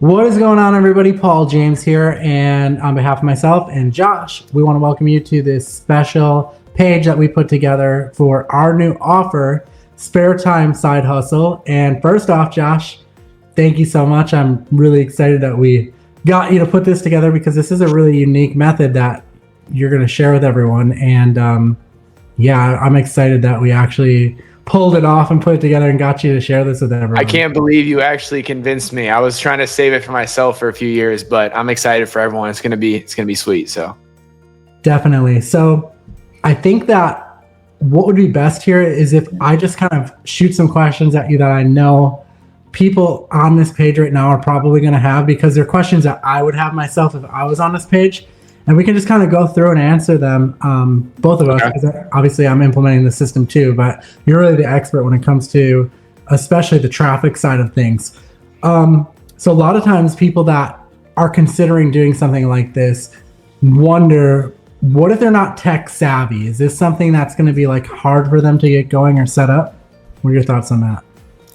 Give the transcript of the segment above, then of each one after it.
What is going on, everybody? Paul James here, and on behalf of myself and Josh, we want to welcome you to this special page that we put together for our new offer, Spare Time Side Hustle. And first off, Josh, thank you so much. I'm really excited that we got you to put this together because this is a really unique method that you're going to share with everyone. And I'm excited that we actually pulled it off and put it together and got you to share this with everyone. I can't believe you actually convinced me. I was trying to save it for myself for a few years, but I'm excited for everyone. It's gonna be sweet. So definitely. So I think that what would be best here is if I just kind of shoot some questions at you that I know people on this page right now are probably going to have, because they're questions that I would have myself if I was on this page. And we can just kind of go through and answer them, both of us, because obviously I'm implementing the system too, but you're really the expert when it comes to especially the traffic side of things. So a lot of times people that are considering doing something like this wonder, what if they're not tech savvy? Is this something that's going to be like hard for them to get going or set up? What are your thoughts on that?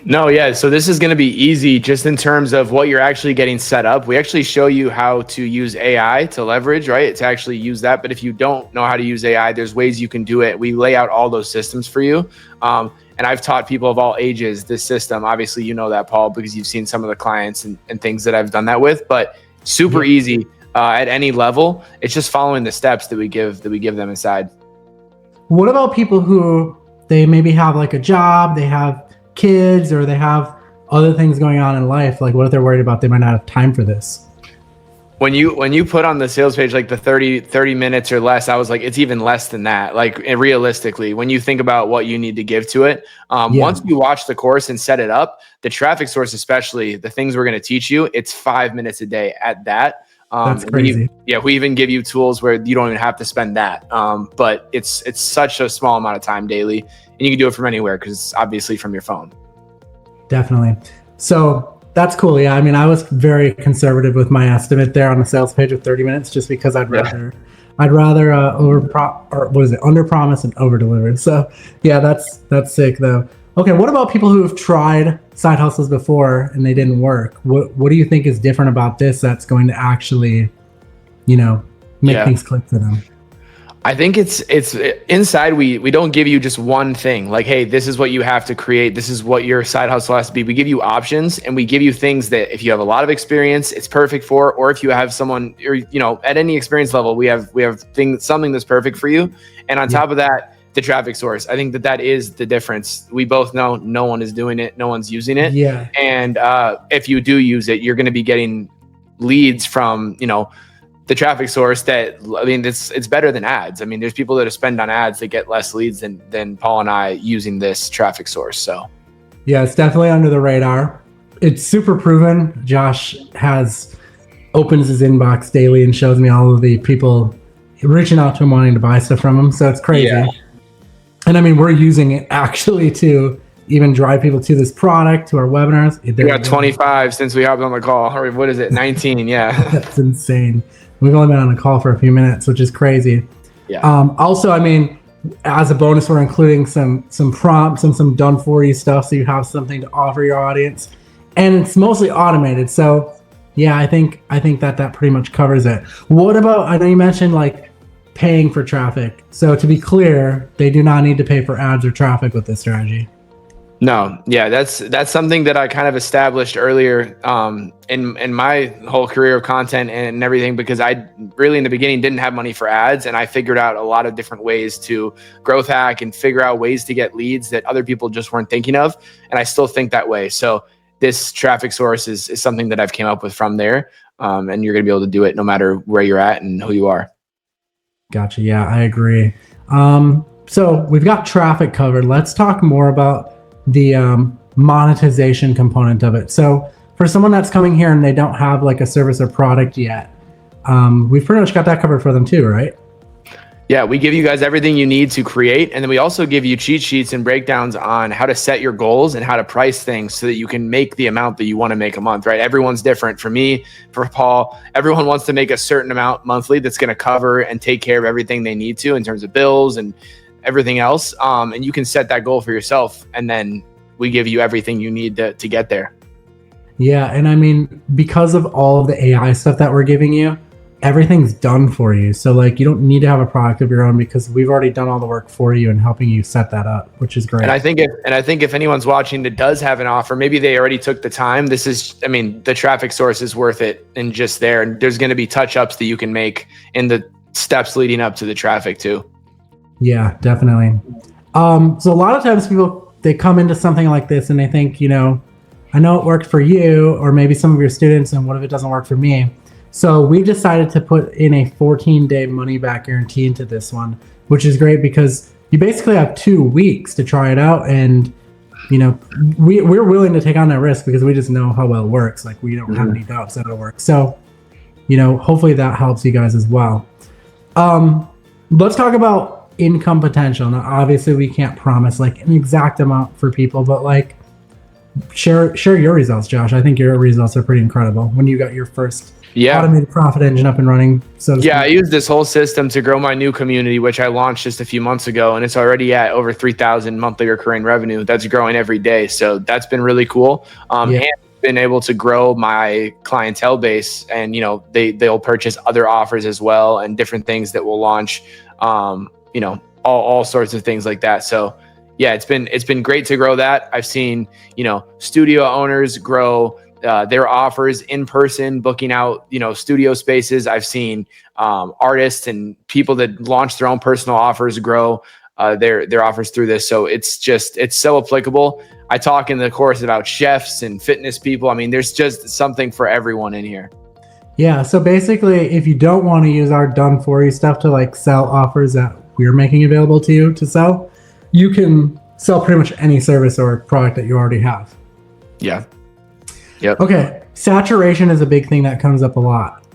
No, yeah. So this is going to be easy just in terms of what you're actually getting set up. We actually show you how to use AI to leverage, right? To actually use that. But if you don't know how to use AI, there's ways you can do it. We lay out all those systems for you. And I've taught people of all ages this system. Obviously, you know that, Paul, because you've seen some of the clients and things that I've done that with, but super easy at any level. It's just following the steps that we give them inside. What about people who they maybe have like a job, they have kids, or they have other things going on in life? Like, what if they're worried about they might not have time for this? When you put on the sales page like the 30 minutes or less, I was like, it's even less than that. Like, realistically, when you think about what you need to give to it, once you watch the course and set it up, the traffic source, especially the things we're going to teach you, it's 5 minutes a day at that. That's crazy. We even give you tools where you don't even have to spend that. But it's such a small amount of time daily, and you can do it from anywhere because it's obviously from your phone. Definitely. So that's cool. Yeah. I mean, I was very conservative with my estimate there on the sales page of 30 minutes, just because I'd rather under promise and over deliver. So yeah, that's sick though. Okay. What about people who have tried side hustles before and they didn't work? What do you think is different about this that's going to actually, make things click for them? I think it's inside. We don't give you just one thing like, hey, this is what you have to create. This is what your side hustle has to be. We give you options, and we give you things that if you have a lot of experience, it's perfect for, or if you have someone, or, at any experience level, we have something that's perfect for you. And on top of that, the traffic source. I think that is the difference. We both know no one is doing it. No one's using it. Yeah. And if you do use it, you're going to be getting leads from, the traffic source it's better than ads. I mean, there's people that spend on ads that get less leads than Paul and I using this traffic source. So yeah, it's definitely under the radar. It's super proven. Josh opens his inbox daily and shows me all of the people reaching out to him wanting to buy stuff from him. So it's crazy. Yeah. And I mean, we're using it actually to even drive people to this product, to our webinars. We got 25 since we hopped on the call. Or what is it? 19. Yeah. That's insane. We've only been on the call for a few minutes, which is crazy. Yeah. Also, I mean, as a bonus, we're including some prompts and some done for you stuff, so you have something to offer your audience, and it's mostly automated. So yeah, I think that pretty much covers it. What about, I know you mentioned like paying for traffic. So to be clear, they do not need to pay for ads or traffic with this strategy. No, yeah, that's something that I kind of established earlier in my whole career of content and everything, because I really in the beginning didn't have money for ads, and I figured out a lot of different ways to growth hack and figure out ways to get leads that other people just weren't thinking of, and I still think that way. So this traffic source is something that I've came up with from there, and you're going to be able to do it no matter where you're at and who you are. Gotcha. Yeah, I agree. So we've got traffic covered. Let's talk more about the monetization component of it. So for someone that's coming here and they don't have like a service or product yet, we've pretty much got that covered for them too, right? Yeah, we give you guys everything you need to create. And then we also give you cheat sheets and breakdowns on how to set your goals and how to price things so that you can make the amount that you want to make a month, right? Everyone's different. For me, for Paul, everyone wants to make a certain amount monthly that's going to cover and take care of everything they need to in terms of bills and everything else. And you can set that goal for yourself, and then we give you everything you need to get there. Yeah, and I mean, because of all of the AI stuff that we're giving you, everything's done for you. So like, you don't need to have a product of your own because we've already done all the work for you and helping you set that up, which is great. And I think if anyone's watching that does have an offer, maybe they already took the time. This is, I mean, the traffic source is worth it, and just there. And there's going to be touch ups that you can make in the steps leading up to the traffic too. Yeah, definitely. So a lot of times people, they come into something like this and they think, you know, I know it worked for you or maybe some of your students, and what if it doesn't work for me? So we decided to put in a 14-day money back guarantee into this one, which is great because you basically have 2 weeks to try it out. And, you know, we're willing to take on that risk because we just know how well it works. Like, we don't have any doubts that it'll work. So, you know, hopefully that helps you guys as well. Let's talk about income potential. Now, obviously we can't promise like an exact amount for people, but like, share your results, Josh. I think your results are pretty incredible when you got your first automated profit engine up and running. So I use this whole system to grow my new community, which I launched just a few months ago, and it's already at over 3,000 monthly recurring revenue. That's growing every day. So that's been really cool. And been able to grow my clientele base, and, you know, they'll purchase other offers as well and different things that will launch, you know, all sorts of things like that. So yeah, it's been great to grow that. I've seen, you know, studio owners grow their offers in person, booking out, you know, studio spaces. I've seen artists and people that launch their own personal offers grow their offers through this. So it's so applicable. I talk in the course about chefs and fitness people. I mean, there's just something for everyone in here. Yeah. So basically, if you don't want to use our done for you stuff to like sell offers that we're making available to you to sell, you can sell pretty much any service or product that you already have. Yeah. Yep. Okay. Saturation is a big thing that comes up a lot.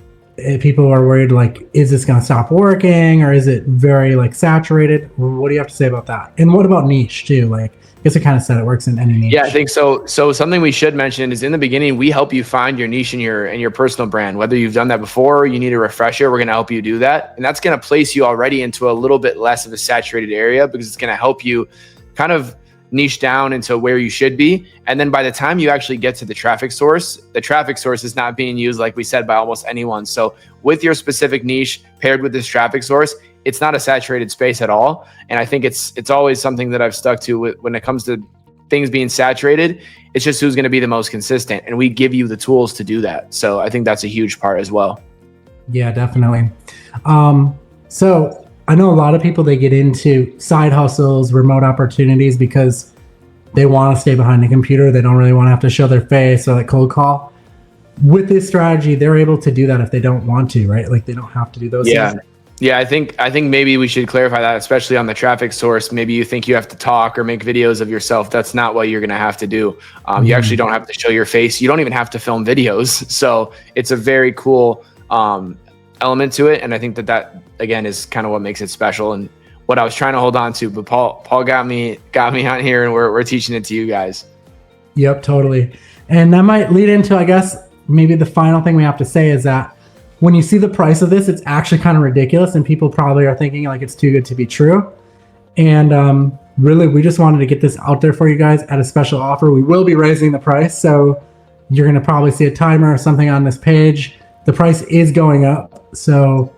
People are worried, like, is this going to stop working, or is it very like saturated? What do you have to say about that? And what about niche too? Like, I guess I kind of said it works in any niche. Yeah, I think so. So something we should mention is in the beginning, we help you find your niche and your personal brand. Whether you've done that before or you need a refresher, we're going to help you do that. And that's going to place you already into a little bit less of a saturated area, because it's going to help you kind of niche down into where you should be. And then by the time you actually get to the traffic source is not being used, like we said, by almost anyone. So with your specific niche paired with this traffic source, it's not a saturated space at all. And I think it's always something that I've stuck to when it comes to things being saturated. It's just who's going to be the most consistent, and we give you the tools to do that. So I think that's a huge part as well. Yeah, definitely. So I know a lot of people, they get into side hustles, remote opportunities because they want to stay behind the computer. They don't really want to have to show their face or like cold call. With this strategy, they're able to do that if they don't want to, right? Like, they don't have to do those things. Yeah, I think maybe we should clarify that, especially on the traffic source. Maybe you think you have to talk or make videos of yourself. That's not what you're going to have to do. You actually don't have to show your face. You don't even have to film videos. So it's a very cool element to it. And I think that again is kind of what makes it special and what I was trying to hold on to. But Paul got me on here, and we're teaching it to you guys. Yep, totally. And that might lead into, I guess, maybe the final thing we have to say is that when you see the price of this, it's actually kind of ridiculous, and people probably are thinking like it's too good to be true. And really, we just wanted to get this out there for you guys at a special offer. We will be raising the price, so you're going to probably see a timer or something on this page. The price is going up, so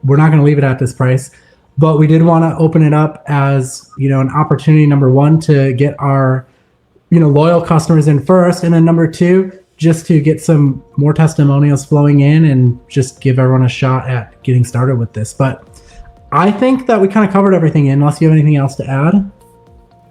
we're not going to leave it at this price. But we did want to open it up as, you know, an opportunity, number one, to get our, you know, loyal customers in first, and then number two, just to get some more testimonials flowing in and just give everyone a shot at getting started with this. But I think that we kind of covered everything, unless you have anything else to add.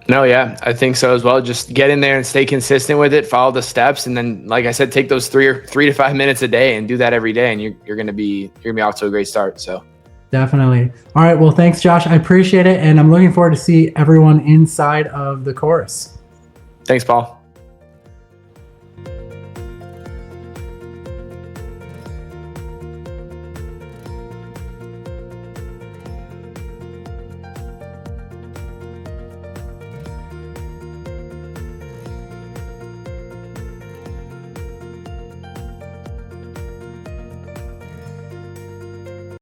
No, yeah, I think so as well. Just get in there and stay consistent with it, follow the steps. And then, like I said, take those 3 to 5 minutes a day and do that every day. And you're going to be off to a great start. So definitely. All right. Well, thanks, Josh. I appreciate it. And I'm looking forward to see everyone inside of the course. Thanks, Paul.